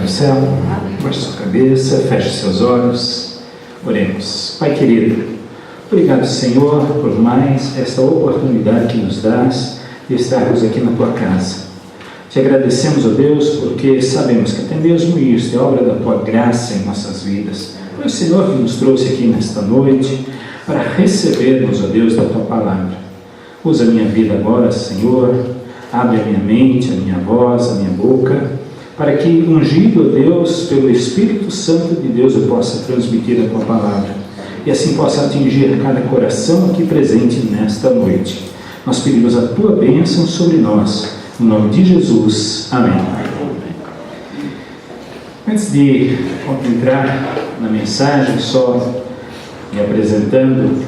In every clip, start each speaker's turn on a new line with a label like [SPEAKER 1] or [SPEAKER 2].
[SPEAKER 1] do céu, baixe sua cabeça, feche seus olhos, oremos. Pai querido, obrigado, Senhor, por mais esta oportunidade que nos dás de estarmos aqui na tua casa. Te agradecemos, ó Deus, porque sabemos que até mesmo isso é obra da tua graça em nossas vidas. Foi o Senhor que nos trouxe aqui nesta noite para recebermos, ó Deus, da tua palavra. Usa a minha vida agora, Senhor, abre a minha mente, a minha voz, a minha boca, para que, ungido, ó Deus, pelo Espírito Santo de Deus, eu possa transmitir a tua palavra e assim possa atingir cada coração aqui presente nesta noite. Nós pedimos a tua bênção sobre nós, no nome de Jesus. Amém. Antes de entrar na mensagem, só me apresentando,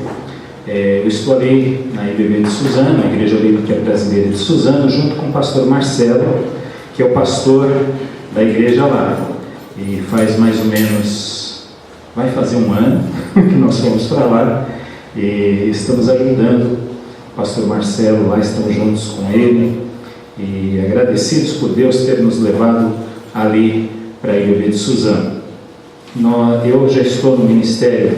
[SPEAKER 1] eu estou ali na IBB de Suzano, a Igreja Bíblica Brasileira de Suzano, junto com o pastor Marcelo, que é o pastor da igreja lá. E faz mais ou menos, vai fazer um ano que nós fomos para lá e estamos ajudando o pastor Marcelo lá, estamos juntos com ele e agradecidos por Deus ter nos levado ali para a IBB de Suzano. Eu já estou no ministério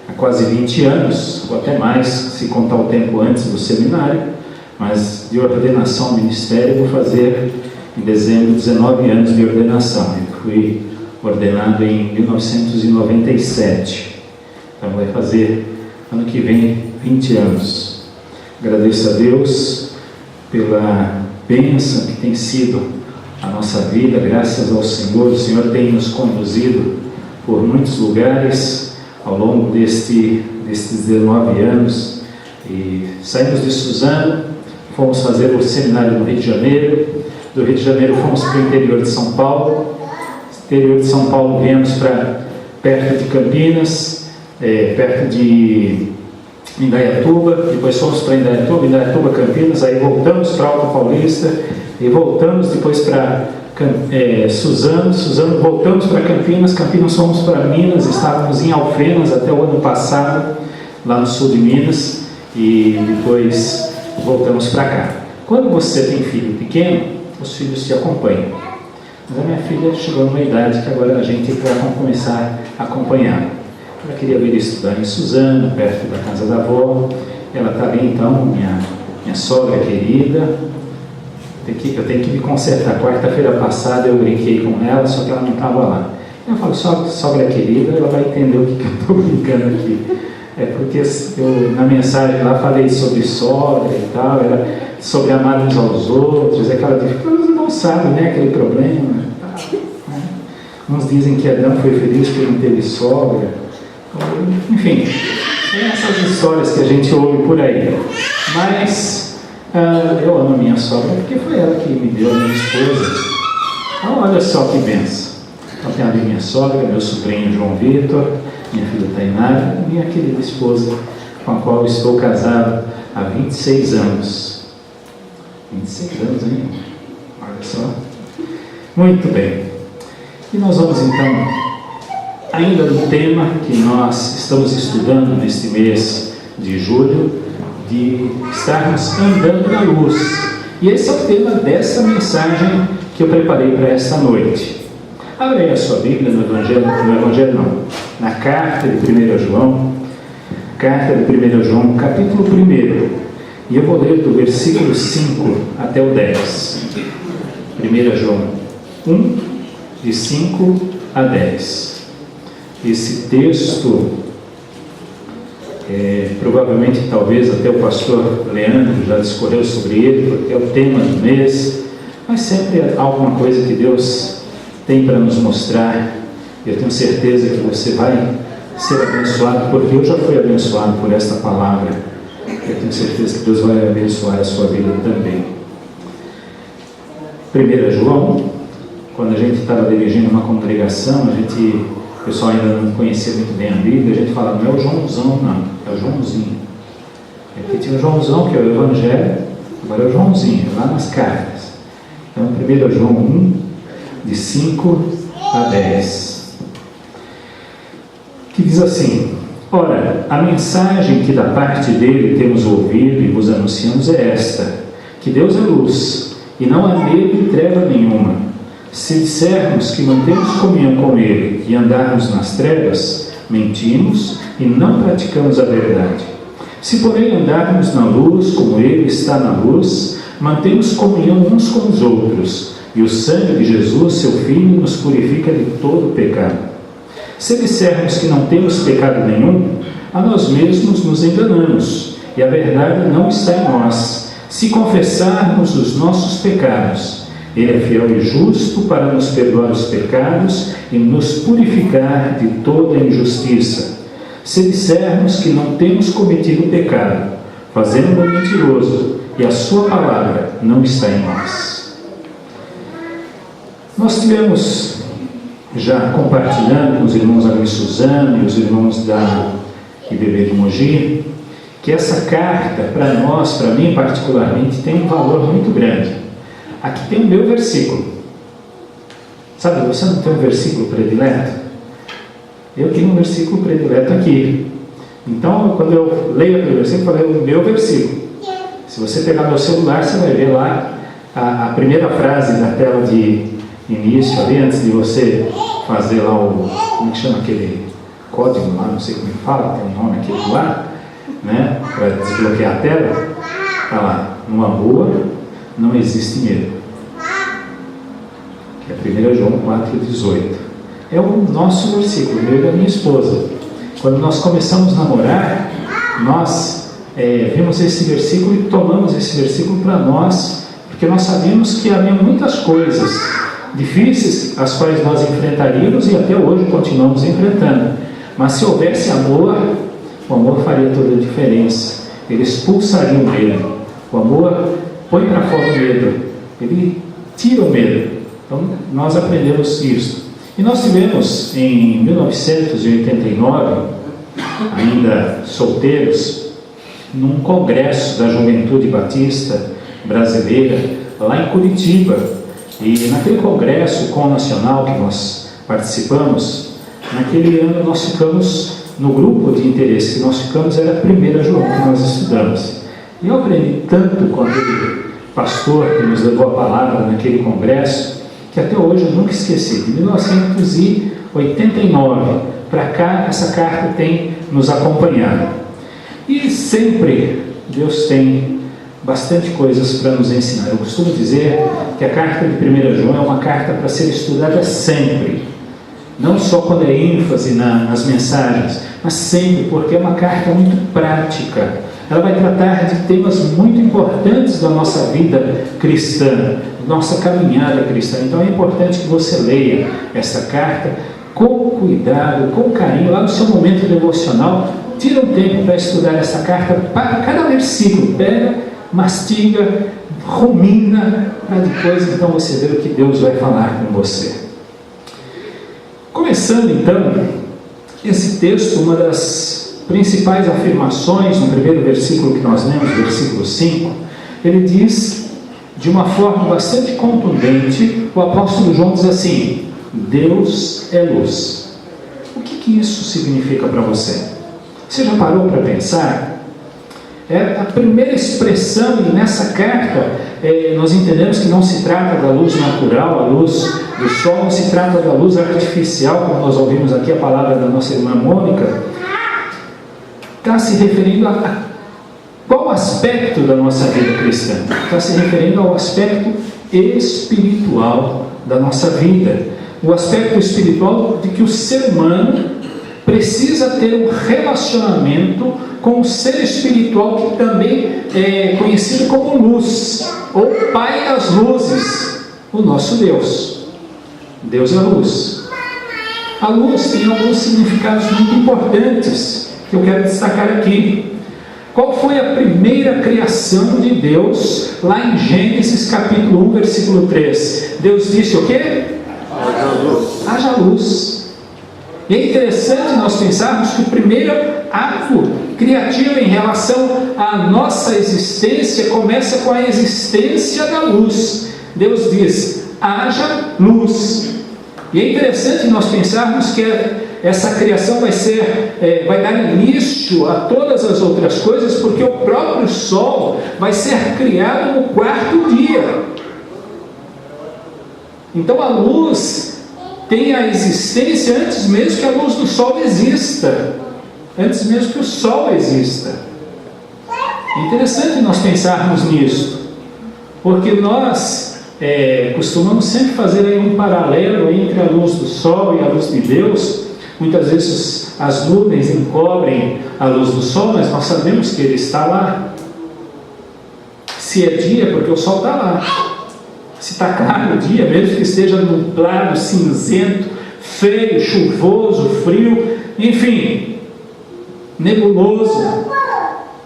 [SPEAKER 1] há quase 20 anos, ou até mais, se contar o tempo antes do seminário, mas de ordenação ao ministério vou fazer em dezembro 19 anos de ordenação. Eu fui ordenado em 1997, então vai fazer ano que vem 20 anos. Agradeço a Deus pela bênção que tem sido a nossa vida, graças ao Senhor. O Senhor tem nos conduzido por muitos lugares ao longo destes 19 anos, e saímos de Suzano, fomos fazer o seminário no Rio de Janeiro, do Rio de Janeiro fomos para o interior de São Paulo, interior de São Paulo viemos para perto de Campinas, perto de Indaiatuba, depois fomos para Indaiatuba, Campinas, aí voltamos para Alta Paulista, e voltamos depois para Suzano, voltamos para Campinas, fomos para Minas, estávamos em Alfenas até o ano passado, lá no sul de Minas, e depois voltamos para cá. Quando você tem filho pequeno, os filhos te acompanham. Mas a minha filha chegou numa idade que agora a gente vai começar a acompanhar. Ela queria vir estudar em Suzano, perto da casa da avó. Ela está ali então, minha sogra querida. Eu tenho que me consertar. Quarta-feira passada eu brinquei com ela, só que ela não estava lá. Eu falo, sogra querida, ela vai entender o que eu estou brincando aqui. É porque eu na mensagem lá falei sobre sogra e tal, era sobre amar uns aos outros, aquela dificuldade, não sabe, né, aquele problema. Né? Uns dizem que Adão foi feliz porque não teve sogra. Enfim, tem essas histórias que a gente ouve por aí. Mas eu amo a minha sogra porque foi ela que me deu a minha esposa. Então, olha só que benção. Então tem ali minha sogra, meu sobrinho João Vitor, minha filha Tainara, minha querida esposa, com a qual estou casado há 26 anos. 26 anos, hein? Olha só. Muito bem. E nós vamos então, ainda no tema que nós estamos estudando neste mês de julho, de estarmos andando na luz. E esse é o tema dessa mensagem que eu preparei para esta noite. Abre aí a sua Bíblia no Evangelho não, na carta de 1 João, capítulo 1, e eu vou ler do versículo 5 até o 10. 1 João 1, de 5 a 10. Esse texto, provavelmente, talvez até o pastor Leandro já discorreu sobre ele, porque é o tema do mês, mas sempre é alguma coisa que Deus tem para nos mostrar. Eu tenho certeza que você vai ser abençoado, porque eu já fui abençoado por esta palavra. Eu tenho certeza que Deus vai abençoar a sua vida também. 1 João, quando a gente estava dirigindo uma congregação, o pessoal ainda não conhecia muito bem a Bíblia, a gente falava, não é o Joãozão, não, é o Joãozinho. Aqui tinha o Joãozão, que é o Evangelho, agora é o Joãozinho, lá nas cartas. Então, 1 João 1, de 5 a 10, que diz assim: ora, a mensagem que da parte dele temos ouvido e vos anunciamos é esta, que Deus é luz, e não há nele treva nenhuma. Se dissermos que mantemos comunhão com Ele e andarmos nas trevas, mentimos e não praticamos a verdade. Se, porém, andarmos na luz, como Ele está na luz, mantemos comunhão uns com os outros, e o sangue de Jesus, seu Filho, nos purifica de todo pecado. Se dissermos que não temos pecado nenhum, a nós mesmos nos enganamos, e a verdade não está em nós. Se confessarmos os nossos pecados, Ele é fiel e justo para nos perdoar os pecados e nos purificar de toda injustiça. Se dissermos que não temos cometido pecado, fazemos-o mentiroso, e a sua palavra não está em nós. Nós tivemos já compartilhando com os irmãos ali em Suzano e os irmãos da IBB de Mogi, que essa carta, para nós, para mim particularmente, tem um valor muito grande. Aqui tem o meu versículo. Sabe, você não tem um versículo predileto? Eu tenho um versículo predileto aqui. Então, quando eu leio aquele versículo, eu falei o meu versículo. Se você pegar meu celular, você vai ver lá a primeira frase da tela de início, ali, antes de você fazer lá o, como que chama aquele código lá, não sei como fala, tem um nome aqui do lado, né, para desbloquear a tela. Está lá, no amor não existe medo. Que é 1 João 4,18. É o nosso versículo, meu e da minha esposa. Quando nós começamos a namorar, nós vimos esse versículo e tomamos esse versículo para nós, porque nós sabíamos que havia muitas coisas difíceis as quais nós enfrentaríamos e até hoje continuamos enfrentando. Mas se houvesse amor, o amor faria toda a diferença. Ele expulsaria o medo. O amor põe para fora o medo. Ele tira o medo. Então nós aprendemos isso. E nós tivemos em 1989, ainda solteiros, num congresso da Juventude Batista Brasileira, lá em Curitiba. E naquele congresso com o nacional que nós participamos, naquele ano nós ficamos, no grupo de interesse que nós ficamos, era a 1 João que nós estudamos. E eu aprendi tanto com aquele pastor que nos levou a palavra naquele congresso, que até hoje eu nunca esqueci. De 1989 para cá, essa carta tem nos acompanhado. E sempre Deus tem bastante coisas para nos ensinar. Eu costumo dizer que a carta de 1 João é uma carta para ser estudada sempre. Não só quando é ênfase nas mensagens, mas sempre, porque é uma carta muito prática. Ela vai tratar de temas muito importantes da nossa vida cristã, nossa caminhada cristã. Então é importante que você leia essa carta com cuidado, com carinho, lá no seu momento devocional. Tira um tempo para estudar essa carta, para cada versículo, pega, mastiga, rumina, para depois então você ver o que Deus vai falar com você. Começando então esse texto, uma das principais afirmações no primeiro versículo que nós lemos, versículo 5, ele diz de uma forma bastante contundente, o apóstolo João diz assim: Deus é luz. O que isso significa para você? Você já parou para pensar? É a primeira expressão, e nessa carta nós entendemos que não se trata da luz natural, a luz do sol, não se trata da luz artificial, como nós ouvimos aqui a palavra da nossa irmã Mônica. Está se referindo a qual aspecto da nossa vida cristã? Está se referindo ao aspecto espiritual da nossa vida. O aspecto espiritual de que o ser humano precisa ter um relacionamento com o ser espiritual, que também é conhecido como luz, ou Pai das luzes, o nosso Deus. Deus é a luz. A luz tem alguns significados muito importantes que eu quero destacar aqui. Qual foi a primeira criação de Deus? Lá em Gênesis capítulo 1, versículo 3. Deus disse o quê? Haja luz. Haja luz. E é interessante nós pensarmos que o primeiro ato criativo em relação à nossa existência começa com a existência da luz. Deus diz: haja luz. E é interessante nós pensarmos que essa criação vai dar início a todas as outras coisas, porque o próprio sol vai ser criado no quarto dia. Então a luz tem a existência antes mesmo que a luz do sol exista, antes mesmo que o sol exista. É interessante nós pensarmos nisso, porque nós costumamos sempre fazer aí um paralelo entre a luz do sol e a luz de Deus. Muitas vezes as nuvens encobrem a luz do sol, mas nós sabemos que ele está lá. Se é dia, porque o sol está lá. Se está claro o dia, mesmo que esteja nublado, cinzento, feio, chuvoso, frio, enfim, nebuloso,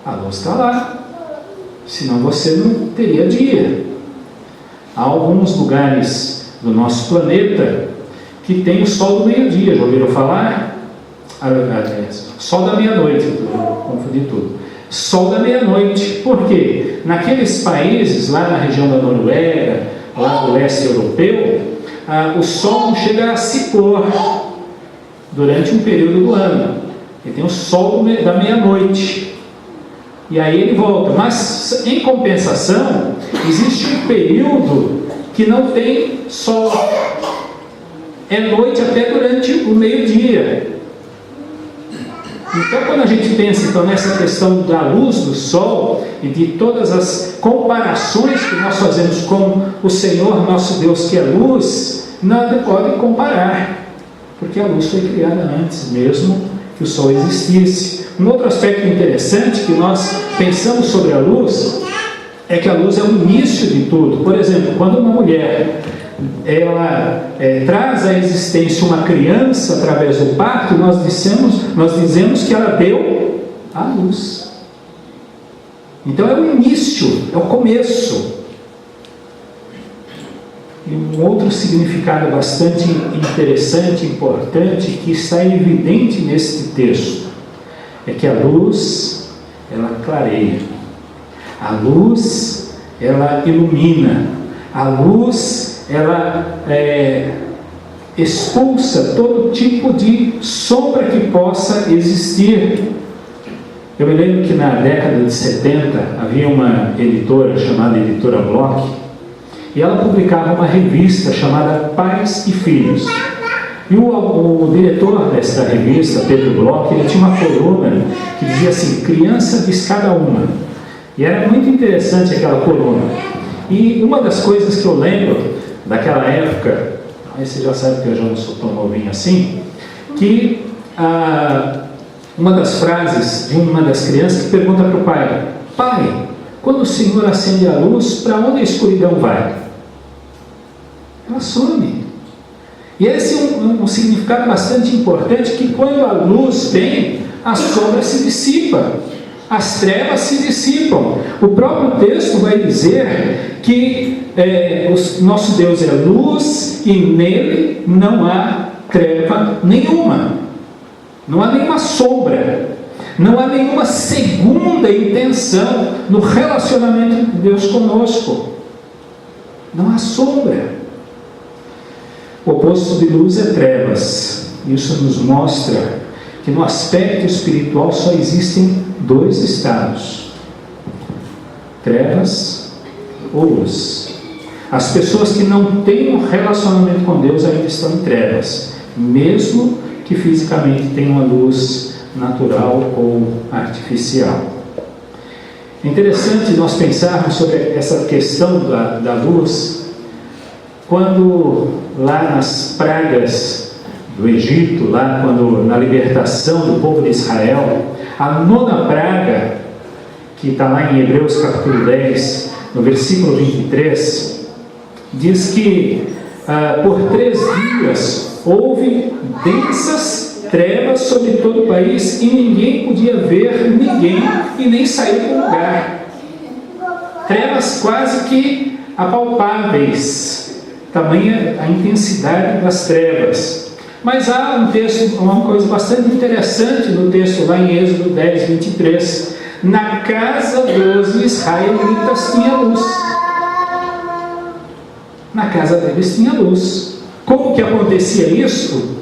[SPEAKER 1] a luz está lá. Senão você não teria dia. Há alguns lugares do nosso planeta que tem o sol do meio-dia. Já ouviram falar? Sol da meia-noite, confundi tudo. Sol da meia-noite. Por quê? Naqueles países, lá na região da Noruega, lá do leste europeu, o sol não chega a se pôr durante um período do ano. Ele tem o sol da meia-noite. E aí ele volta. Mas, em compensação, existe um período que não tem sol. É noite até durante o meio-dia. Então, quando a gente pensa então, nessa questão da luz do sol e de todas as comparações que nós fazemos com o Senhor nosso Deus, que é luz, nada pode comparar, porque a luz foi criada antes mesmo que o sol existisse. Um outro aspecto interessante que nós pensamos sobre a luz é que a luz é o início de tudo. Por exemplo, quando uma mulher traz à existência uma criança através do parto, nós dizemos que ela deu a luz. Então é o início, é o começo. E um outro significado bastante interessante, importante, que está evidente neste texto, é que a luz, ela clareia. A luz, ela ilumina. A luz, ela expulsa todo tipo de sombra que possa existir. Eu me lembro que na década de 70 havia uma editora chamada Editora Bloch, e ela publicava uma revista chamada Pais e Filhos. E o diretor desta revista, Pedro Bloch, ele tinha uma coluna que dizia assim: criança diz cada uma. E era muito interessante aquela coluna. E uma das coisas que eu lembro daquela época, aí você já sabe que eu já não sou tão novinho assim, que uma das frases de uma das crianças que pergunta para o pai: pai, quando o Senhor acende a luz, para onde a escuridão vai? Ela some. E esse é um significado bastante importante, que quando a luz vem, a sombra se dissipa, as trevas se dissipam. O próprio texto vai dizer que o nosso Deus é luz e nele não há treva nenhuma, não há nenhuma sombra, não há nenhuma segunda intenção no relacionamento de Deus conosco. Não há sombra. O oposto de luz é trevas. Isso nos mostra que no aspecto espiritual só existem dois estados: trevas ou luz. As pessoas que não têm um relacionamento com Deus ainda estão em trevas, mesmo que fisicamente tenham uma luz natural ou artificial. É interessante nós pensarmos sobre essa questão da luz, quando lá nas pragas do Egito, lá quando na libertação do povo de Israel, a nona praga, que está lá em Hebreus capítulo 10, no versículo 23, diz que por 3 dias houve densas trevas sobre todo o país, e ninguém podia ver ninguém e nem sair do lugar. Trevas quase que apalpáveis, tamanha a intensidade das trevas. Mas há um texto, uma coisa bastante interessante no texto lá em Êxodo 10, 23. Na casa dos israelitas tinha luz. Na casa deles tinha luz. Como que acontecia isso?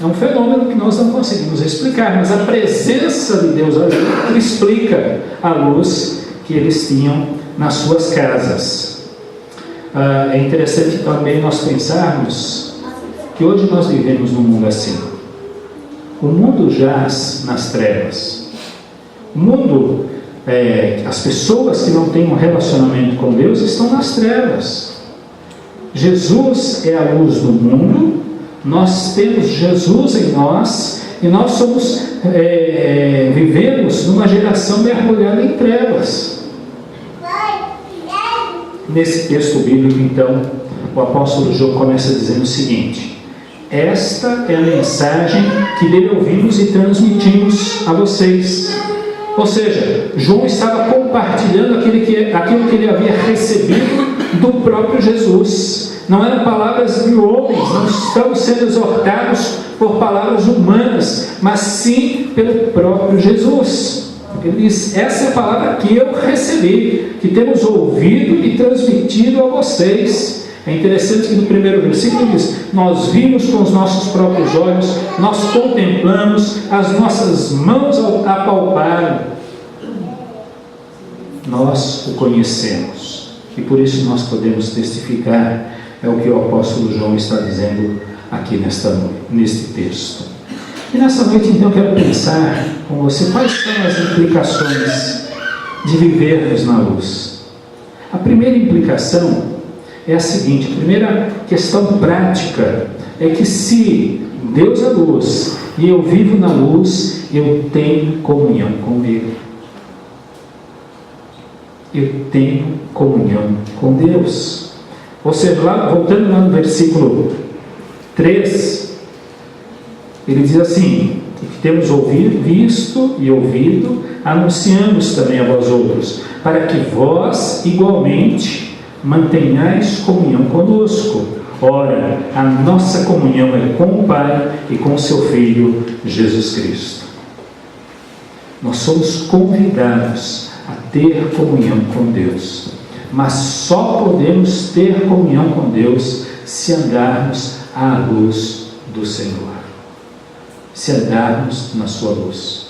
[SPEAKER 1] É um fenômeno que nós não conseguimos explicar, mas a presença de Deus ali explica a luz que eles tinham nas suas casas. é interessante também nós pensarmos que hoje nós vivemos num mundo assim. O mundo jaz nas trevas. O mundo, as pessoas que não têm um relacionamento com Deus estão nas trevas. Jesus é a luz do mundo, nós temos Jesus em nós, e nós vivemos numa geração mergulhada em trevas. Nesse texto bíblico, então, o apóstolo João começa dizendo o seguinte: esta é a mensagem que dele ouvimos e transmitimos a vocês. Ou seja, João estava compartilhando aquilo que ele havia recebido do próprio Jesus. Não eram palavras de homens, não estamos sendo exortados por palavras humanas, mas sim pelo próprio Jesus. Ele diz: essa é a palavra que eu recebi, que temos ouvido e transmitido a vocês. É interessante que no primeiro versículo diz: nós vimos com os nossos próprios olhos, nós contemplamos, as nossas mãos apalparam. Nós o conhecemos e por isso nós podemos testificar. É o que o apóstolo João está dizendo aqui neste texto. E nessa noite, então, quero pensar com você quais são as implicações de vivermos na luz. A primeira implicação é a seguinte: a primeira questão prática é que se Deus é luz e eu vivo na luz, eu tenho comunhão com Ele. Eu tenho comunhão com Deus. Ou seja, voltando lá no versículo 3, ele diz assim: que temos visto e ouvido, anunciamos também a vós outros, para que vós igualmente mantenhais comunhão conosco. Ora, a nossa comunhão é com o Pai e com o seu Filho Jesus Cristo. Nós somos convidados a ter comunhão com Deus, mas só podemos ter comunhão com Deus se andarmos à luz do Senhor, se andarmos na sua luz.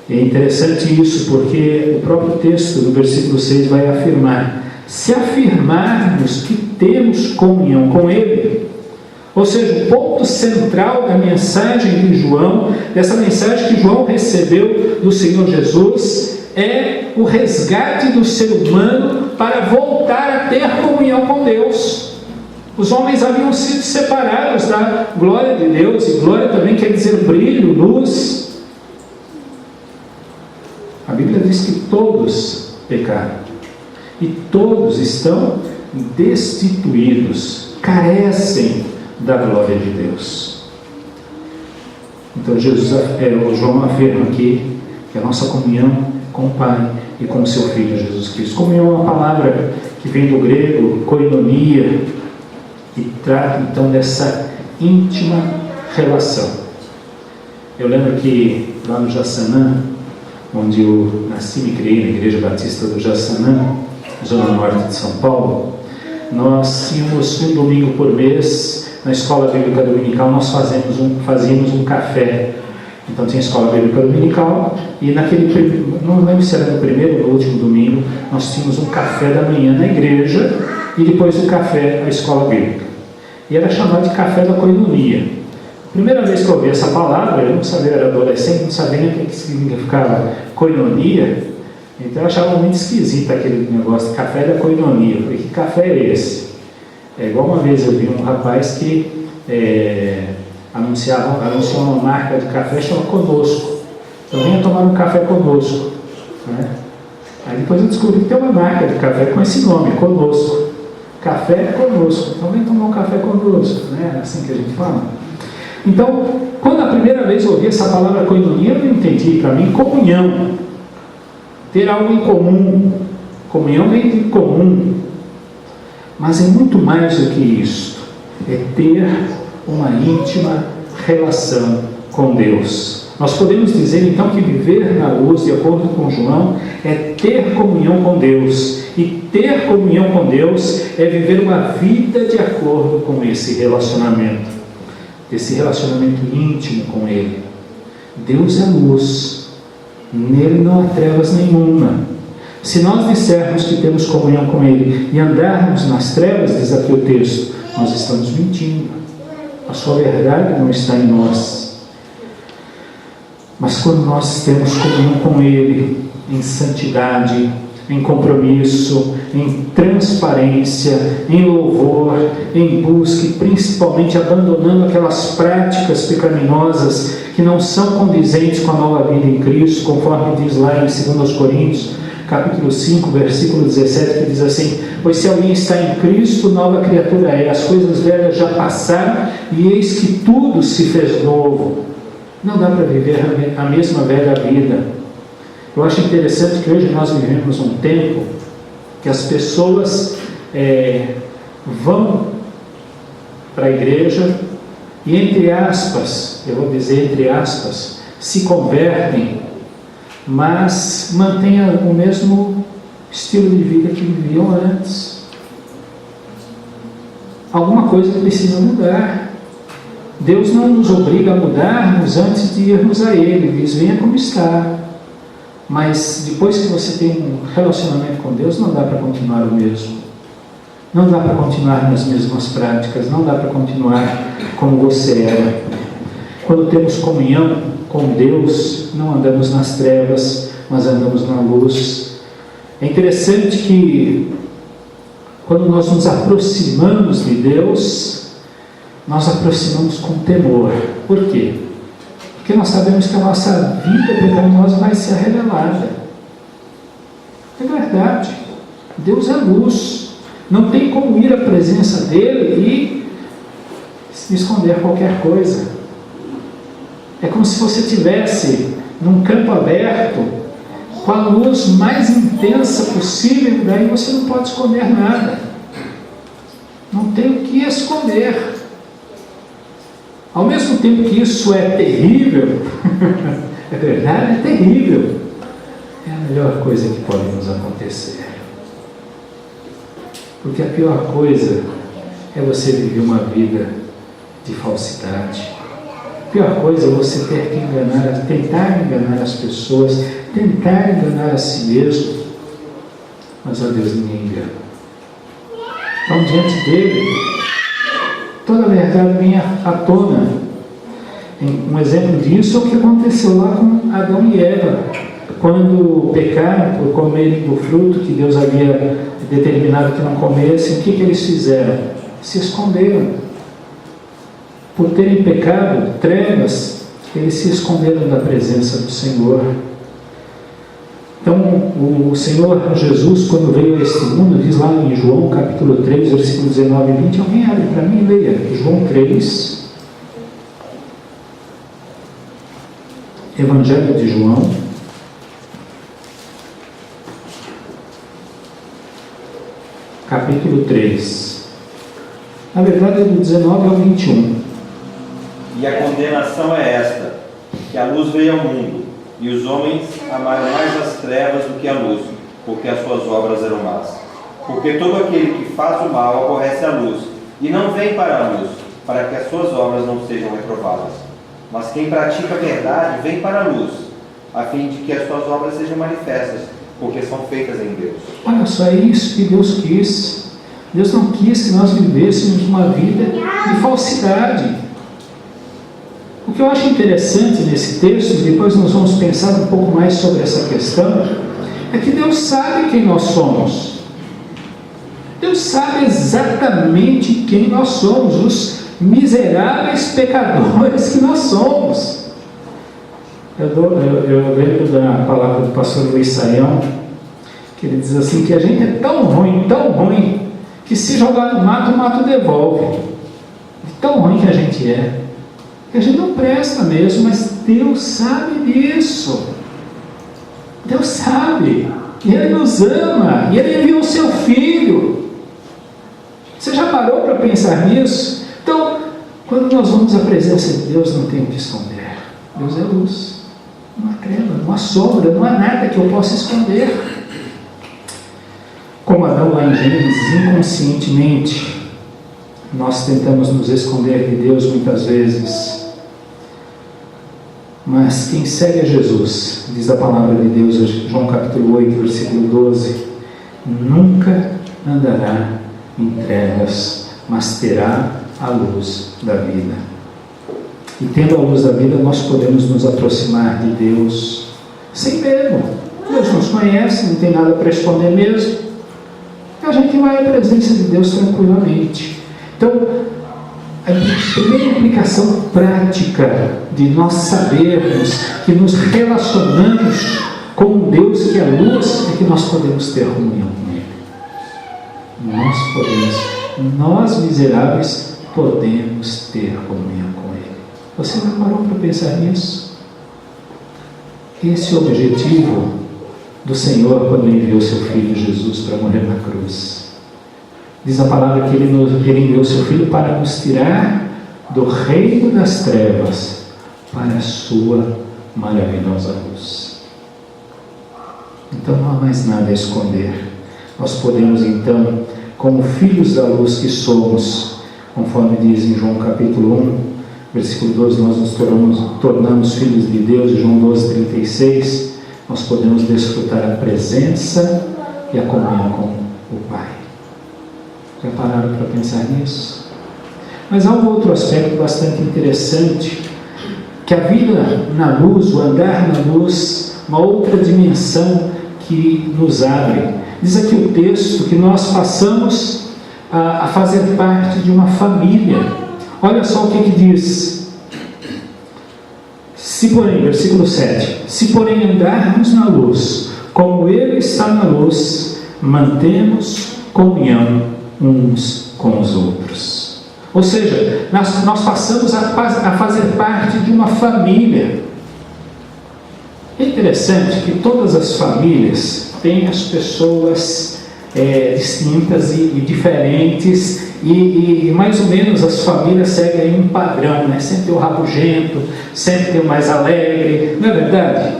[SPEAKER 1] E é interessante isso, porque o próprio texto do versículo 6 vai afirmar: se afirmarmos que temos comunhão com Ele, ou seja, o ponto central da mensagem de João, dessa mensagem que João recebeu do Senhor Jesus, é o resgate do ser humano para voltar a ter comunhão com Deus. Os homens haviam sido separados da glória de Deus, e glória também quer dizer brilho, luz. A Bíblia diz que todos pecaram, e todos estão destituídos, carecem da glória de Deus. Então João afirma aqui que a nossa comunhão com o Pai e com o seu Filho Jesus Cristo. Comunhão é uma palavra que vem do grego koinonia, e trata então dessa íntima relação. Eu lembro que lá no Jaçanã, onde eu nasci e me criei, na Igreja Batista do Jaçanã, zona norte de São Paulo, nós tínhamos um domingo por mês, na escola bíblica dominical, nós fazíamos um café. Então tinha a escola bíblica dominical, e não lembro se era no primeiro ou no último domingo, nós tínhamos um café da manhã na igreja, e depois o café à escola bíblica. E era chamado de café da koinonia. A primeira vez que eu ouvi essa palavra, eu não sabia, eu era adolescente, não sabia nem o que significava koinonia, então eu achava muito esquisito aquele negócio de café da koinonia. Eu falei: que café é esse? É igual uma vez eu vi um rapaz que anunciou uma marca de café, chama Conosco. Então venha tomar um café conosco, né? Aí depois eu descobri que tem uma marca de café com esse nome, Conosco. Café conosco. Então vem tomar um café conosco, né? É assim que a gente fala. Então, quando a primeira vez eu ouvi essa palavra koinonia, eu não entendi. Para mim, comunhão, ter algo em comum. Comunhão vem de comum, mas é muito mais do que isso. É ter uma íntima relação com Deus. Nós podemos dizer então que viver na luz, de acordo com João, é ter comunhão com Deus. E ter comunhão com Deus é viver uma vida de acordo com esse relacionamento íntimo com Ele. Deus é luz, nele não há trevas nenhuma. Se nós dissermos que temos comunhão com Ele e andarmos nas trevas, diz aqui o texto, nós estamos mentindo. A sua verdade não está em nós. Mas quando nós temos comunhão com Ele, em santidade, em compromisso, em transparência, em louvor, em busca e principalmente abandonando aquelas práticas pecaminosas que não são condizentes com a nova vida em Cristo, conforme diz lá em 2 Coríntios, capítulo 5, versículo 17, que diz assim: pois se alguém está em Cristo, nova criatura é, as coisas velhas já passaram e eis que tudo se fez novo. Não dá para viver a mesma velha vida. Eu acho interessante que hoje nós vivemos um tempo que as pessoas vão para a igreja e, entre aspas, eu vou dizer entre aspas, se convertem, mas mantêm o mesmo estilo de vida que viviam antes. Alguma coisa precisa mudar. Deus não nos obriga a mudarmos antes de irmos a Ele, Ele diz: venha como está. Mas depois que você tem um relacionamento com Deus, não dá para continuar o mesmo. Não dá para continuar nas mesmas práticas, não dá para continuar como você era. Quando temos comunhão com Deus, não andamos nas trevas, mas andamos na luz. É interessante que quando nós nos aproximamos de Deus, nós aproximamos com temor. Por quê? Porque nós sabemos que a nossa vida pecaminosa vai ser revelada. É verdade. Deus é luz. Não tem como ir à presença dele e esconder qualquer coisa. É como se você estivesse num campo aberto, com a luz mais intensa possível, e daí você não pode esconder nada. Não tem o que esconder. Ao mesmo tempo que isso é terrível, é verdade, é terrível, é a melhor coisa que pode nos acontecer. Porque a pior coisa é você viver uma vida de falsidade. A pior coisa é você ter que tentar enganar as pessoas, tentar enganar a si mesmo, mas a Deus ninguém engana. Então, diante dele, toda a verdade vem à tona. Um exemplo disso é o que aconteceu lá com Adão e Eva, quando pecaram por comerem do fruto que Deus havia determinado que não comessem. O que eles fizeram? Se esconderam. Por terem pecado, trevas, eles se esconderam da presença do Senhor. Então, o Senhor Jesus, quando veio a este mundo, diz lá em João capítulo 3, versículo 19 e 20, alguém abre para mim e leia, João 3, Evangelho de João, capítulo 3, na verdade é do 19 ao 21.
[SPEAKER 2] E a condenação é esta, que a luz veio ao mundo, e os homens amaram mais as trevas do que a luz, porque as suas obras eram más. Porque todo aquele que faz o mal aborrece a luz, e não vem para a luz, para que as suas obras não sejam reprovadas. Mas quem pratica a verdade vem para a luz, a fim de que as suas obras sejam manifestas, porque são feitas em Deus.
[SPEAKER 1] Olha só, é isso que Deus quis. Deus não quis que nós vivêssemos uma vida de falsidade. O que eu acho interessante nesse texto, depois nós vamos pensar um pouco mais sobre essa questão, é que Deus sabe quem nós somos. Deus sabe exatamente quem nós somos, os miseráveis pecadores que nós somos. Eu lembro da palavra do pastor Luiz Saião, que ele diz assim, que a gente é tão ruim, que se jogar no mato, o mato devolve. Tão ruim que a gente é. A gente não presta mesmo, mas Deus sabe disso. Deus sabe. E Ele nos ama. E Ele enviou o seu Filho. Você já parou para pensar nisso? Então, quando nós vamos à presença de Deus, não tem o que esconder. Deus é luz. Não há treva, não há sombra, não há nada que eu possa esconder. Como Adão lá em Gênesis, inconscientemente, nós tentamos nos esconder de Deus muitas vezes. Mas quem segue a Jesus, diz a palavra de Deus, João capítulo 8, versículo 12, nunca andará em trevas, mas terá a luz da vida. E tendo a luz da vida, nós podemos nos aproximar de Deus sem medo. Deus nos conhece, não tem nada para esconder mesmo. A gente vai à presença de Deus tranquilamente. Então, a primeira implicação prática de nós sabermos que nos relacionamos com um Deus que é luz é que nós podemos ter comunhão com Ele. Nós miseráveis podemos ter comunhão com Ele. Você não parou para pensar nisso? Esse é o objetivo do Senhor quando enviou seu Filho Jesus para morrer na cruz. Diz a palavra que Ele enviou seu Filho para nos tirar do reino das trevas para a sua maravilhosa luz. Então não há mais nada a esconder. Nós podemos então, como filhos da luz que somos, conforme diz em João capítulo 1, versículo 12, nós nos tornamos filhos de Deus, em João 12, 36, nós podemos desfrutar a presença e a comunhão com o Pai. Já pararam para pensar nisso? Mas há um outro aspecto bastante interessante, que a vida na luz, o andar na luz, uma outra dimensão que nos abre. Diz aqui o texto que nós passamos a fazer parte de uma família. Olha só o que diz. Se porém, versículo 7, se porém andarmos na luz, como Ele está na luz, mantemos comunhão uns com os outros. Ou seja, nós passamos a fazer parte de uma família. É interessante que todas as famílias têm as pessoas distintas e diferentes, e mais ou menos as famílias seguem um padrão, né? Sempre tem o rabugento, sempre tem o mais alegre, não é verdade?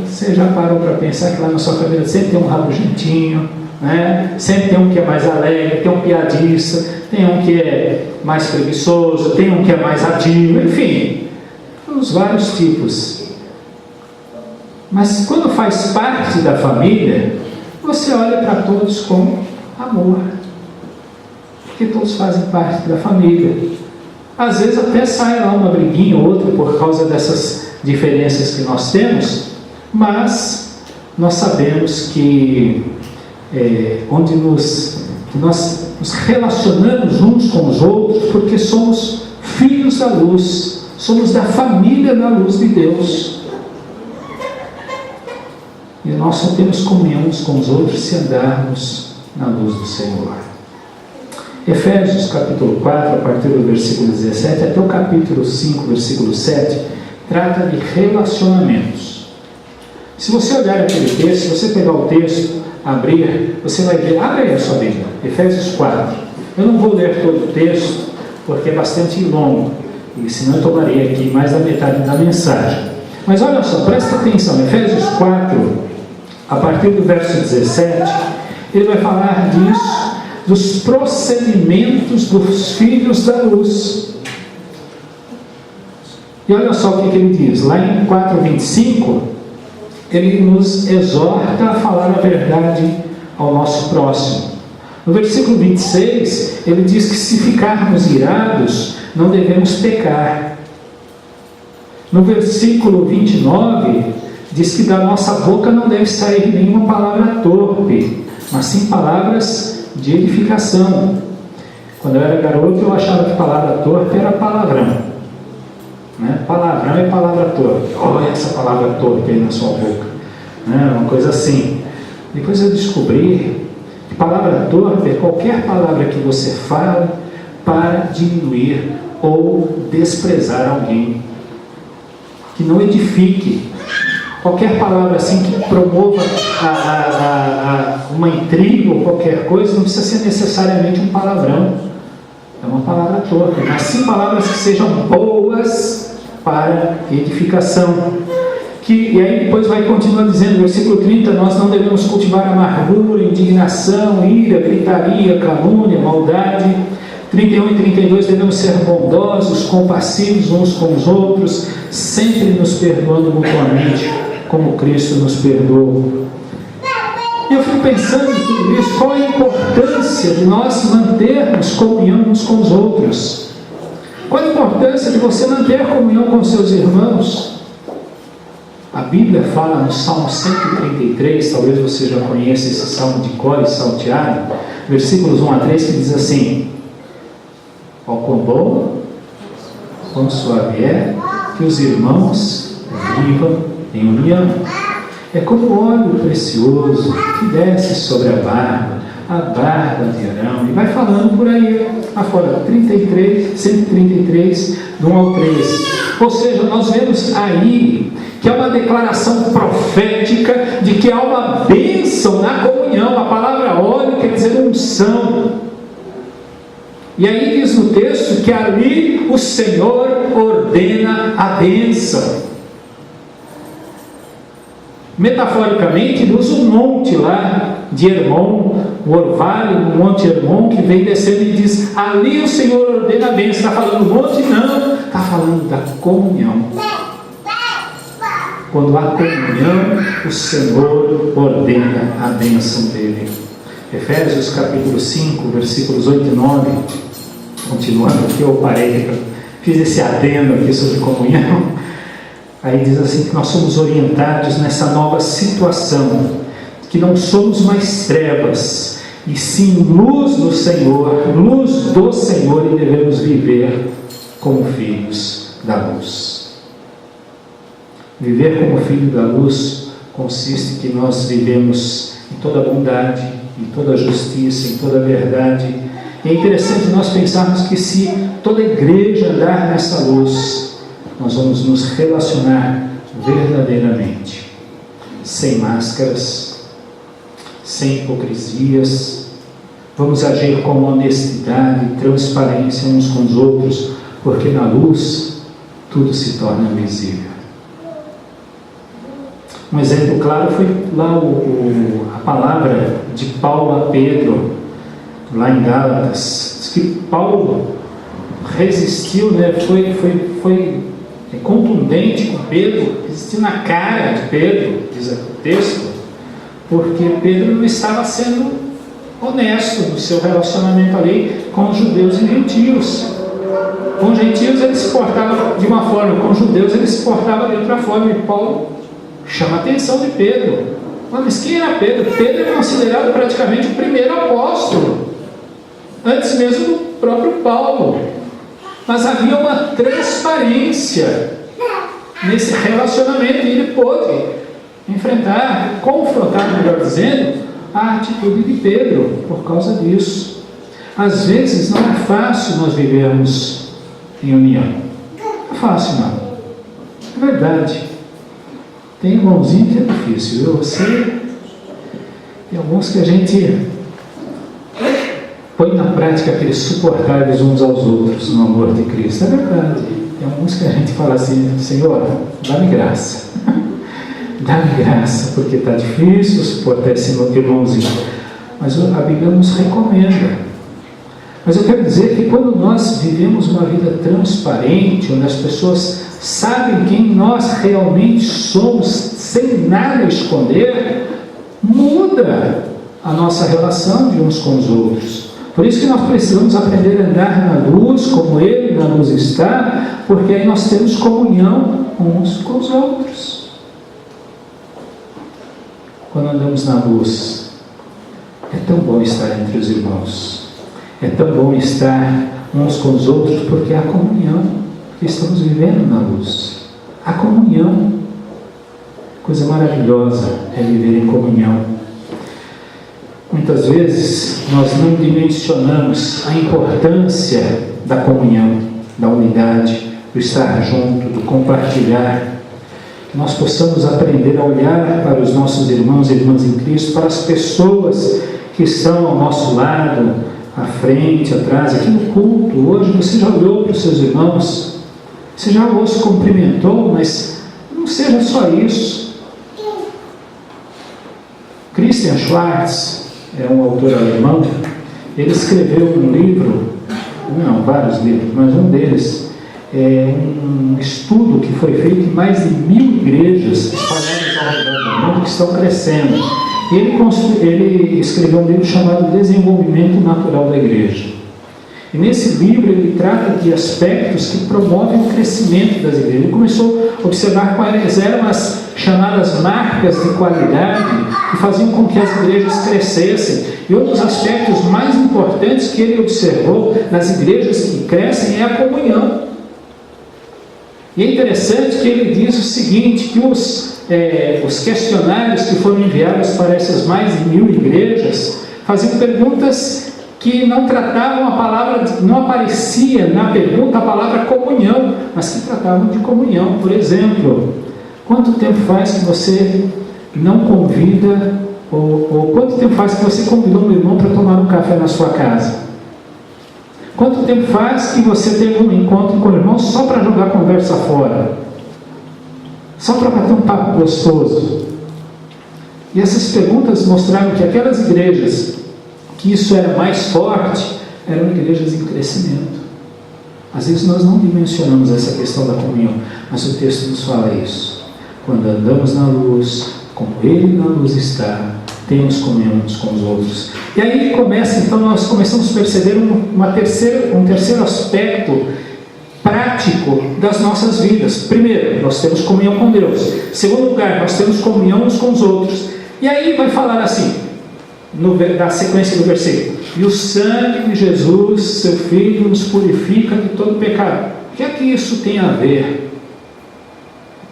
[SPEAKER 1] Você já parou para pensar que lá na sua família sempre tem um rabugentinho, né? Sempre tem um que é mais alegre, tem um piadista, tem um que é mais preguiçoso, tem um que é mais ativo, enfim, os vários tipos. Mas quando faz parte da família, você olha para todos com amor, porque todos fazem parte da família. Às vezes até sai lá uma briguinha ou outra por causa dessas diferenças que nós temos, mas nós sabemos que onde nós nos relacionamos uns com os outros, porque somos filhos da luz, somos da família da luz de Deus. E nós só temos comunhão uns com os outros se andarmos na luz do Senhor. Efésios capítulo 4, a partir do versículo 17 até o capítulo 5, versículo 7, trata de relacionamentos. Se você olhar aquele texto, se você pegar o texto, abrir, você vai ver, abre aí a sua Bíblia, Efésios 4. Eu não vou ler todo o texto, porque é bastante longo, e senão eu tomaria aqui mais da metade da mensagem. Mas olha só, presta atenção, Efésios 4, a partir do verso 17, ele vai falar disso, dos procedimentos dos filhos da luz. E olha só o que ele diz, lá em 4:25, ele nos exorta a falar a verdade ao nosso próximo. No versículo 26, ele diz que se ficarmos irados, não devemos pecar. No versículo 29, diz que da nossa boca não deve sair nenhuma palavra torpe, mas sim palavras de edificação. Quando eu era garoto, eu achava que palavra torpe era palavrão, né? Palavrão é palavra torpe. Olha essa palavra torpe aí na sua boca, né? Uma coisa assim. Depois eu descobri que palavra torpe é qualquer palavra que você fale para diminuir ou desprezar alguém, que não edifique. Qualquer palavra assim que promova uma intriga ou qualquer coisa, não precisa ser necessariamente um palavrão. É uma palavra torpe, mas sim palavras que sejam boas para edificação. E aí depois vai continuar dizendo, no versículo 30, nós não devemos cultivar amargura, indignação, ira, gritaria, calúnia, maldade. 31 e 32, devemos ser bondosos, compassivos uns com os outros, sempre nos perdoando mutuamente, como Cristo nos perdoou. E eu fico pensando em tudo isso, qual a importância de nós mantermos comunhão uns com os outros? Qual a importância de você manter comunhão com seus irmãos? A Bíblia fala no Salmo 133, talvez você já conheça esse salmo de cor e salteado, versículos 1 a 3, que diz assim: ó quão bom, quão suave é que os irmãos vivam em união. É como óleo precioso que desce sobre a barba de Arão, e vai falando por aí, afora, 133, do 1 ao 3. Ou seja, nós vemos aí que é uma declaração profética de que há uma bênção na comunhão. A palavra óleo quer dizer unção. E aí diz no texto que ali o Senhor ordena a bênção. Metaforicamente, ele usa um monte lá de Hermon, o orvalho do Monte Hermon, que vem descendo e diz: ali o Senhor ordena a bênção. Está falando do monte? Não, está falando da comunhão. Quando há comunhão, o Senhor ordena a bênção dele. Efésios capítulo 5, versículos 8 e 9, continuando aqui, eu fiz esse adendo aqui sobre comunhão. Aí diz assim que nós somos orientados nessa nova situação, que não somos mais trevas, e sim luz do Senhor, e devemos viver como filhos da luz. Viver como filho da luz consiste em que nós vivemos em toda bondade, em toda justiça, em toda verdade. E é interessante nós pensarmos que se toda igreja andar nessa luz, nós vamos nos relacionar verdadeiramente, sem máscaras, sem hipocrisias, vamos agir com honestidade e transparência uns com os outros, porque na luz tudo se torna visível. Um exemplo claro foi lá a palavra de Paulo a Pedro, lá em Gálatas. Diz que Paulo resistiu, né? Foi contundente com Pedro, resistiu na cara de Pedro, diz o texto, porque Pedro não estava sendo honesto no seu relacionamento ali com os judeus e gentios. Com os gentios ele se portava de uma forma, com os judeus ele se portava de outra forma, e Paulo chama a atenção de Pedro. Mas quem era Pedro? Pedro é considerado praticamente o primeiro apóstolo, antes mesmo do próprio Paulo. Mas havia uma transparência nesse relacionamento, e ele pôde confrontar, melhor dizendo, a atitude de Pedro por causa disso. Às vezes não é fácil nós vivermos em união. Não é fácil, não. É verdade. Tem irmãozinho que é difícil, viu? Tem alguns que a gente põe na prática aqueles suportáveis uns aos outros no amor de Cristo. É verdade. Tem alguns que a gente fala assim: Senhor, dá-me graça. Dá-me graça, porque está difícil suportar esse irmãozinho. Mas a Bíblia nos recomenda. Mas eu quero dizer que quando nós vivemos uma vida transparente, onde as pessoas sabem quem nós realmente somos, sem nada esconder, muda a nossa relação de uns com os outros. Por isso que nós precisamos aprender a andar na luz, como Ele na luz está, porque aí nós temos comunhão uns com os outros. Quando andamos na luz, é tão bom estar entre os irmãos, é tão bom estar uns com os outros, porque há comunhão, porque estamos vivendo na luz. Há comunhão. Coisa maravilhosa é viver em comunhão. Muitas vezes nós não dimensionamos a importância da comunhão, da unidade, do estar junto, do compartilhar. Que nós possamos aprender a olhar para os nossos irmãos e irmãs em Cristo, para as pessoas que estão ao nosso lado, à frente, atrás, aqui no culto. Hoje você já olhou para os seus irmãos, você já os cumprimentou, mas não seja só isso. Christian Schwarz é um autor alemão. Ele escreveu um livro vários livros, mas um deles é um estudo que foi feito em mais de 1000 igrejas espalhadas ao redor do mundo que estão crescendo. Ele escreveu um livro chamado Desenvolvimento Natural da Igreja. E nesse livro ele trata de aspectos que promovem o crescimento das igrejas. Ele começou a observar quais eram as chamadas marcas de qualidade que faziam com que as igrejas crescessem. E um dos aspectos mais importantes que ele observou nas igrejas que crescem é a comunhão. E é interessante que ele diz o seguinte, que os questionários que foram enviados para essas mais de 1000 igrejas faziam perguntas que não tratavam a palavra, não aparecia na pergunta a palavra comunhão, mas que tratavam de comunhão. Por exemplo, quanto tempo faz que você não convida, ou quanto tempo faz que você convidou um irmão para tomar um café na sua casa? Quanto tempo faz que você teve um encontro com o irmão só para jogar conversa fora? Só para bater um papo gostoso? E essas perguntas mostraram que aquelas igrejas que isso era mais forte, eram igrejas em crescimento. Às vezes nós não dimensionamos essa questão da comunhão, mas o texto nos fala isso. Quando andamos na luz, como Ele na luz está, temos comunhão uns com os outros. E aí então nós começamos a perceber um terceiro aspecto prático das nossas vidas. Primeiro, nós temos comunhão com Deus. Segundo lugar, nós temos comunhão uns com os outros. E aí vai falar assim, na sequência do versículo: e o sangue de Jesus, seu Filho, nos purifica de todo pecado. O que é que isso tem a ver?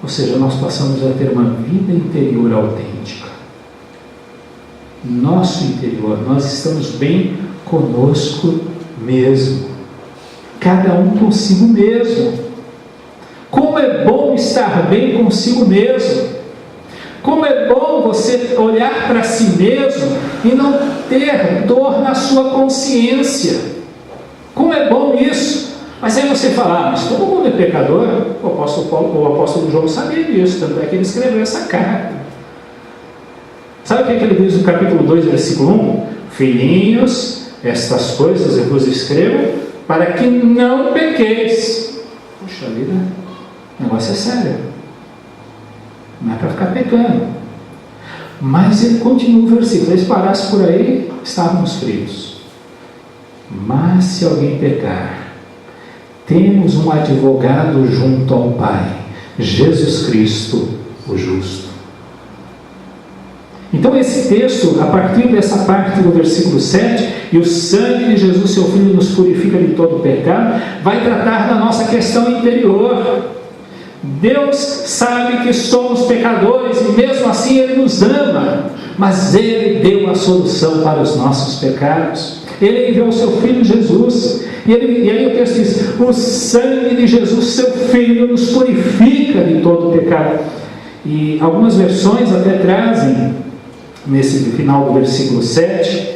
[SPEAKER 1] Ou seja, nós passamos a ter uma vida interior autêntica. Nosso interior, nós estamos bem conosco mesmo, cada um consigo mesmo. Como é bom estar bem consigo mesmo. Como é bom você olhar para si mesmo e não ter dor na sua consciência. Como é bom isso. Mas aí você fala, mas todo mundo é pecador. O apóstolo João sabia disso, tanto é que ele escreveu essa carta. Sabe o que ele diz no capítulo 2, versículo 1? Filhinhos, estas coisas eu vos escrevo para que não pequeis. Puxa vida, o negócio é sério. Não é para ficar pecando. Mas ele continua o versículo. Se parasse por aí, estávamos frios. Mas se alguém pecar, temos um advogado junto ao Pai, Jesus Cristo, o justo. Então esse texto, a partir dessa parte do versículo 7, e o sangue de Jesus, seu Filho, nos purifica de todo pecado, vai tratar da nossa questão interior. Deus sabe que somos pecadores e mesmo assim Ele nos ama, mas Ele deu a solução para os nossos pecados. Ele enviou o seu Filho Jesus, e aí o texto diz: o sangue de Jesus, seu Filho, nos purifica de todo pecado. E algumas versões até trazem, nesse final do versículo 7,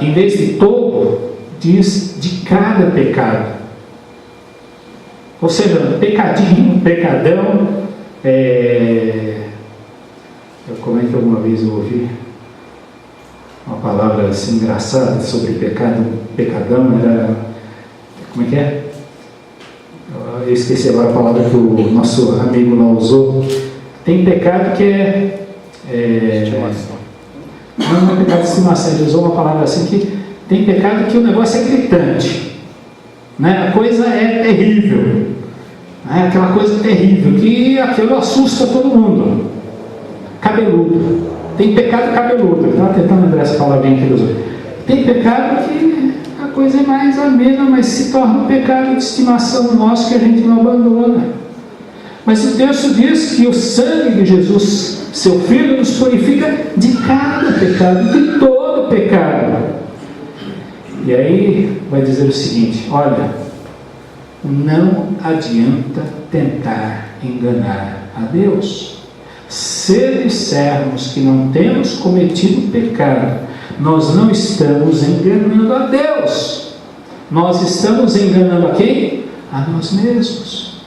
[SPEAKER 1] em vez de todo, diz de cada pecado. Ou seja, pecadinho, pecadão. Como é que alguma vez eu ouvi uma palavra assim engraçada sobre pecado? Pecadão era... Como é que é? Eu esqueci agora a palavra que o nosso amigo lá usou. Tem pecado que não é pecado de estimação. Ele usou uma palavra assim que tem pecado que o negócio é gritante. Né? A coisa é terrível, aquela coisa terrível, que aquilo assusta todo mundo. Cabeludo, tem pecado cabeludo. Eu estava tentando lembrar essa palavrinha que ele usou. Tem pecado que a coisa é mais amena, mas se torna um pecado de estimação nosso que a gente não abandona. Mas o texto diz que o sangue de Jesus, seu Filho, nos purifica de cada pecado, de todo pecado. E aí vai dizer o seguinte: olha, não adianta tentar enganar a Deus. Se dissermos que não temos cometido pecado, nós não estamos enganando a Deus. Nós estamos enganando a quem? A nós mesmos.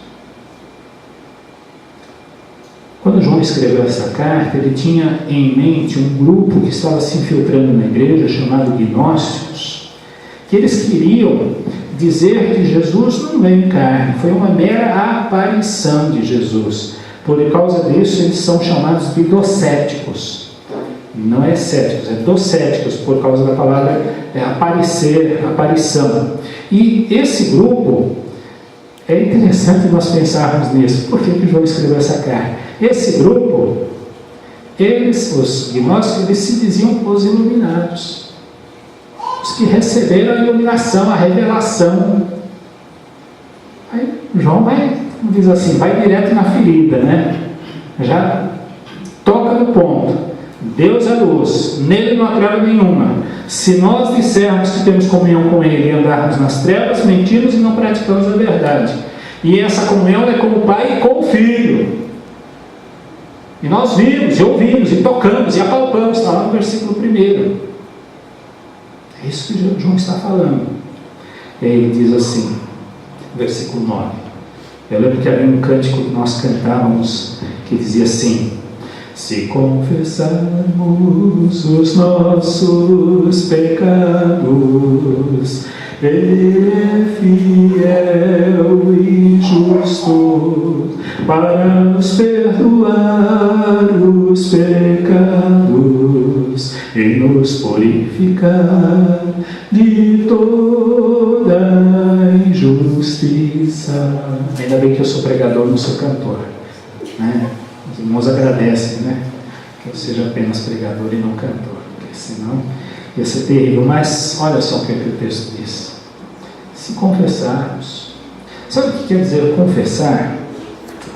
[SPEAKER 1] Quando João escreveu essa carta, ele tinha em mente um grupo que estava se infiltrando na igreja, chamado gnósticos, que eles queriam dizer que Jesus não veio em carne, foi uma mera aparição de Jesus. Por causa disso, eles são chamados de docéticos. Não é céticos, é docéticos, por causa da palavra aparecer, aparição. E esse grupo, é interessante nós pensarmos nisso. Por que João escreveu essa carta? Esse grupo, os gnósticos, eles se diziam os iluminados, os que receberam a iluminação, a revelação. Aí João diz assim, vai direto na ferida, né? Já toca no ponto. Deus é luz, nele não há treva nenhuma. Se nós dissermos que temos comunhão com Ele e andarmos nas trevas, mentimos e não praticamos a verdade. E essa comunhão é com o Pai e com o Filho. E nós vimos, e ouvimos, e tocamos, e apalpamos, está lá no versículo 1. É isso que João está falando. E aí ele diz assim, versículo 9. Eu lembro que havia um cântico que nós cantávamos, que dizia assim: se confessarmos os nossos pecados, Ele é fiel e justo para nos perdoar os pecados e nos purificar de toda injustiça. Ainda bem que eu sou pregador, não sou cantor, né? Os irmãos agradecem, né? Que eu seja apenas pregador e não cantor, porque senão ia ser terrível. Mas olha só o que o texto diz: se confessarmos. Sabe o que quer dizer confessar?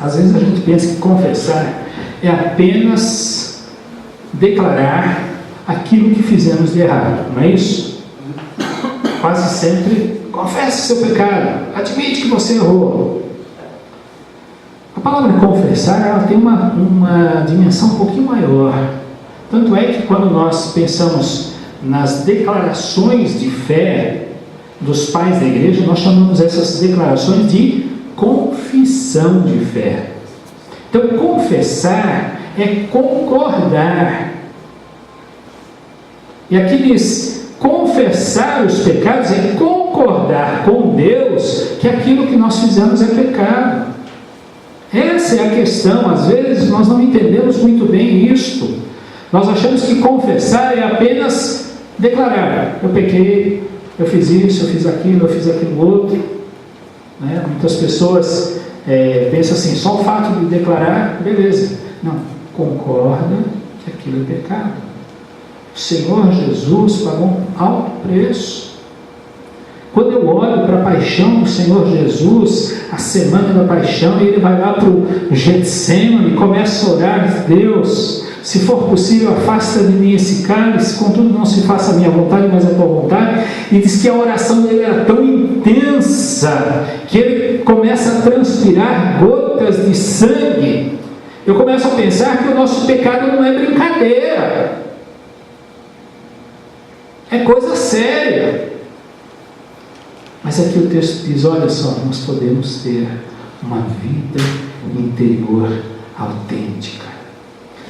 [SPEAKER 1] Às vezes a gente pensa que confessar é apenas declarar aquilo que fizemos de errado, não é isso? Quase sempre, confesse seu pecado, admite que você errou. A palavra confessar, ela tem uma dimensão um pouquinho maior. Tanto é que quando nós pensamos nas declarações de fé dos pais da igreja, nós chamamos essas declarações de confissão de fé. Então, confessar é concordar. E aqui diz, confessar os pecados é concordar com Deus que aquilo que nós fizemos é pecado. Essa é a questão. Às vezes nós não entendemos muito bem isto. Nós achamos que confessar é apenas declarar: eu pequei, eu fiz isso, eu fiz aquilo outro, né? Muitas pessoas pensam assim, só o fato de declarar, beleza. Não, concorda que aquilo é pecado. O Senhor Jesus pagou um alto preço. Quando eu olho para a paixão do Senhor Jesus, a semana da paixão, e ele vai lá para o Getsemane e começa a orar: Deus, se for possível, afasta de mim esse cálice, contudo não se faça a minha vontade, mas a tua vontade. E diz que a oração dele era tão intensa que ele começa a transpirar gotas de sangue. Eu começo a pensar que o nosso pecado não é brincadeira, é coisa séria. Mas aqui o texto diz, olha só, nós podemos ter uma vida interior autêntica.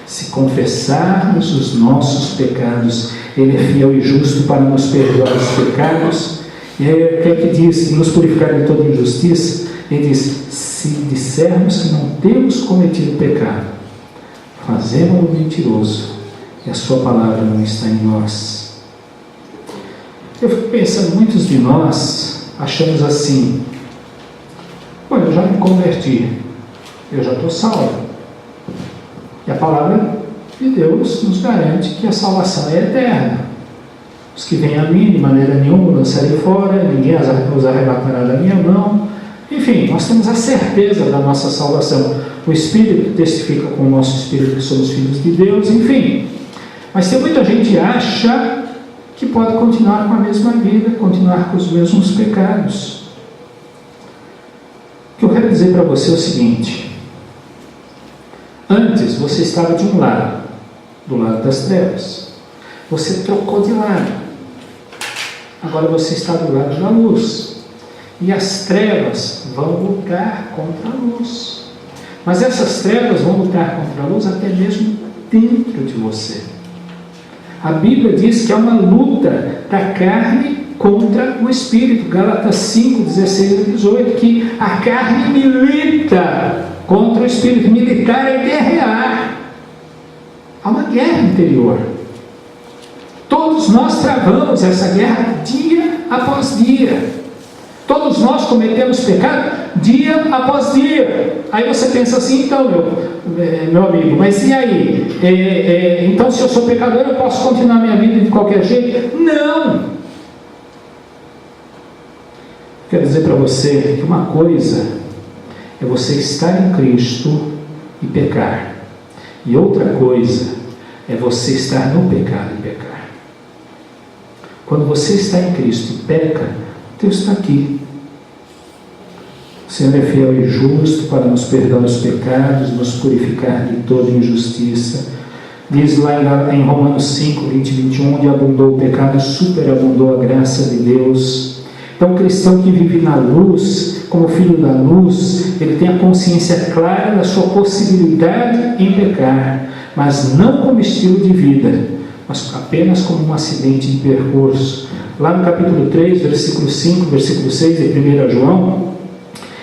[SPEAKER 1] Se confessarmos os nossos pecados, Ele é fiel e justo para nos perdoar os pecados. E aí o que é que diz? E nos purificar de toda injustiça. Ele diz, se dissermos que não temos cometido pecado, fazemos-lo mentiroso, e a sua palavra não está em nós. Eu fico pensando, muitos de nós achamos assim: olha, eu já me converti, eu já estou salvo. E a palavra de Deus nos garante que a salvação é eterna. Os que vêm a mim, de maneira nenhuma lançarei fora, ninguém os arrebatará da minha mão. Enfim, nós temos a certeza da nossa salvação. O Espírito testifica com o nosso Espírito que somos filhos de Deus, enfim. Mas tem muita gente que acha que pode continuar com a mesma vida, continuar com os mesmos pecados. O que eu quero dizer para você é o seguinte: antes você estava de um lado, do lado das trevas. Você trocou de lado. Agora você está do lado da luz. E as trevas vão lutar contra a luz. Mas essas trevas vão lutar contra a luz até mesmo dentro de você. A Bíblia diz que há uma luta da carne contra o Espírito. Gálatas 5, 16 e 18, que a carne milita contra o Espírito. Militar é guerrear. Há uma guerra interior. Todos nós travamos essa guerra dia após dia. Todos nós cometemos pecado dia após dia. Aí você pensa assim, então, meu amigo, mas e aí? Então, se eu sou pecador, eu posso continuar minha vida de qualquer jeito? Não! Quero dizer para você que uma coisa é você estar em Cristo e pecar. E outra coisa é você estar no pecado e pecar. Quando você está em Cristo e peca, Deus está aqui. O Senhor é fiel e justo para nos perdoar os pecados, nos purificar de toda injustiça. Diz lá em Romanos 5, 20 e 21, onde abundou o pecado, superabundou a graça de Deus. Então, o cristão que vive na luz, como filho da luz, ele tem a consciência clara da sua possibilidade em pecar, mas não como estilo de vida, mas apenas como um acidente de percurso. Lá no capítulo 3, versículo 5, versículo 6 de 1 João,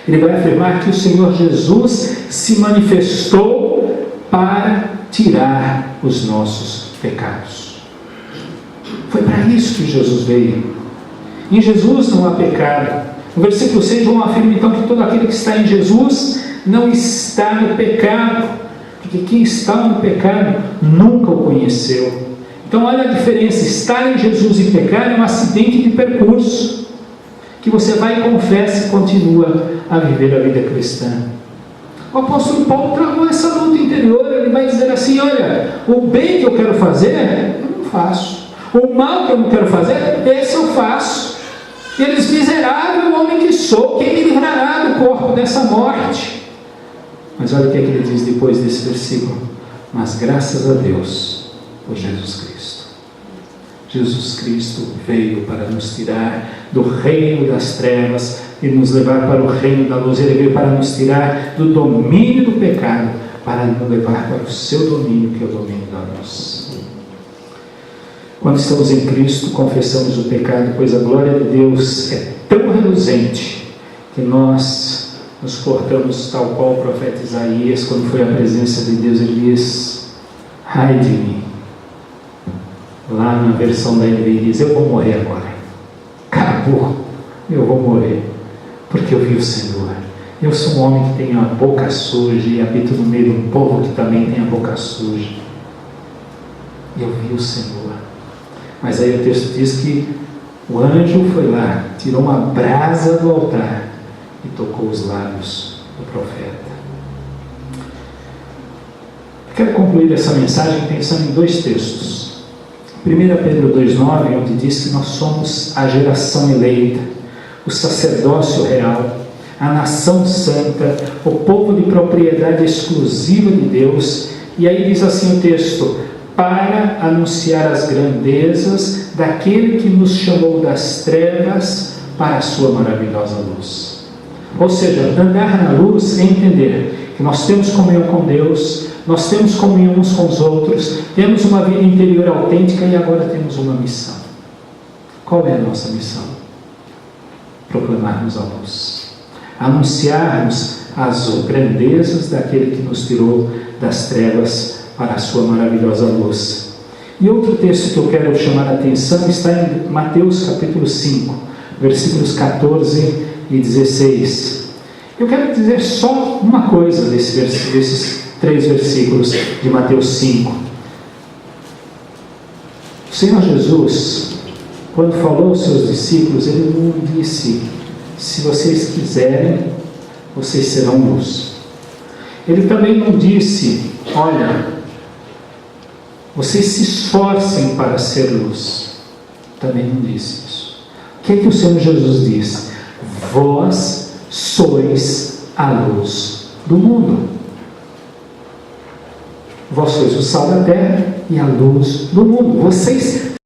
[SPEAKER 1] ele vai afirmar que o Senhor Jesus se manifestou para tirar os nossos pecados. Foi para isso que Jesus veio. Em Jesus não há pecado. No versículo 6, João afirma então que todo aquele que está em Jesus não está no pecado, porque quem está no pecado nunca o conheceu. Então olha a diferença, estar em Jesus e pecar é um acidente de percurso, que você vai e confessa e continua a viver a vida cristã. O apóstolo Paulo travou essa luta interior, ele vai dizer assim, olha, o bem que eu quero fazer, eu não faço. O mal que eu não quero fazer, esse eu faço. E ele diz, miserável homem que sou, quem me livrará do corpo dessa morte? Mas olha o que é que ele diz depois desse versículo. Mas graças a Deus por Jesus Cristo. Jesus Cristo veio para nos tirar do reino das trevas e nos levar para o reino da luz. Ele veio para nos tirar do domínio do pecado, para nos levar para o seu domínio, que é o domínio da luz. Quando estamos em Cristo, confessamos o pecado, pois a glória de Deus é tão reluzente que nós nos cortamos, tal qual o profeta Isaías, quando foi à presença de Deus, ele diz, ai de mim. Lá na versão da NVI diz, eu vou morrer agora. Acabou, eu vou morrer, porque eu vi o Senhor. Eu sou um homem que tem a boca suja e habito no meio de um povo que também tem a boca suja. Eu vi o Senhor. Mas aí o texto diz que o anjo foi lá, tirou uma brasa do altar e tocou os lábios do profeta. Quero concluir essa mensagem pensando em dois textos. 1 Pedro 2,9, onde diz que nós somos a geração eleita, o sacerdócio real, a nação santa, o povo de propriedade exclusiva de Deus. E aí diz assim o texto, para anunciar as grandezas daquele que nos chamou das trevas para a sua maravilhosa luz. Ou seja, andar na luz é entender que nós temos comunhão com Deus, nós temos comunhão uns com os outros, temos uma vida interior autêntica e agora temos uma missão. Qual é a nossa missão? Proclamarmos a luz, anunciarmos as grandezas daquele que nos tirou das trevas para a sua maravilhosa luz. E outro texto que eu quero chamar a atenção está em Mateus capítulo 5, versículos 14 e 16. Eu quero dizer só uma coisa desses 3 versículos de Mateus 5. O Senhor Jesus, quando falou aos seus discípulos, ele não disse, se vocês quiserem, vocês serão luz. Ele também não disse, olha, vocês se esforcem para ser luz. Também não disse isso. O que é que o Senhor Jesus diz? Vós sois a luz do mundo. Vós sois o sal da terra e a luz do mundo. Vocês